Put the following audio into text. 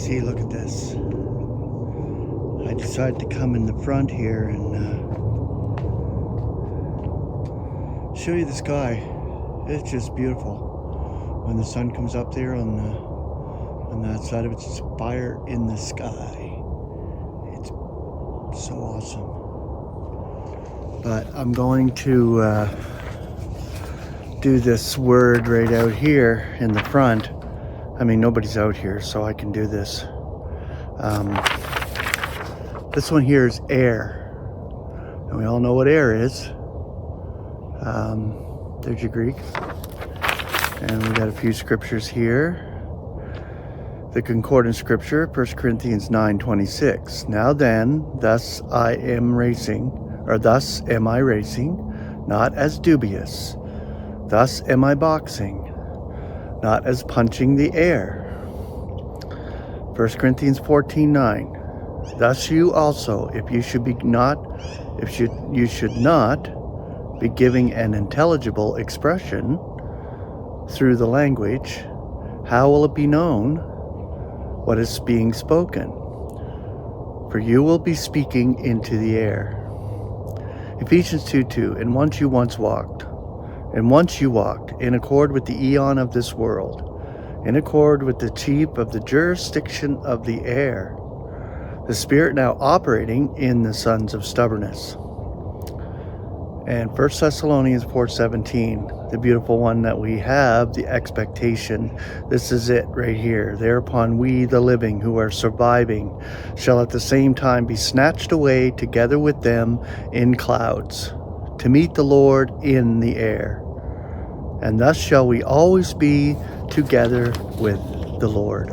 see, look at this. I decided to come in the front here and show you the sky. It's just beautiful. When the sun comes up there on that side of it, it's fire in the sky. It's so awesome. But I'm going to do this word right out here in the front. I mean, nobody's out here, so I can do this. This one here is air. And we all know what air is. There's your Greek. And we got a few scriptures here. The concordant scripture, 1 Corinthians 9:26. Now then, thus am I racing, not as dubious. Thus am I boxing, not as punching the air. 1 Corinthians 14:9. Thus you also, if you should not be giving an intelligible expression through the language, how will it be known what is being spoken? For you will be speaking into the air. Ephesians 2:2. And once you walked in accord with the eon of this world, in accord with the chief of the jurisdiction of the air, the spirit now operating in the sons of stubbornness. And 1 Thessalonians 4:17, the beautiful one that we have, the expectation. This is it right here. Thereupon we, the living, who are surviving, shall at the same time be snatched away together with them in clouds, to meet the Lord in the air. And thus shall we always be together with the Lord.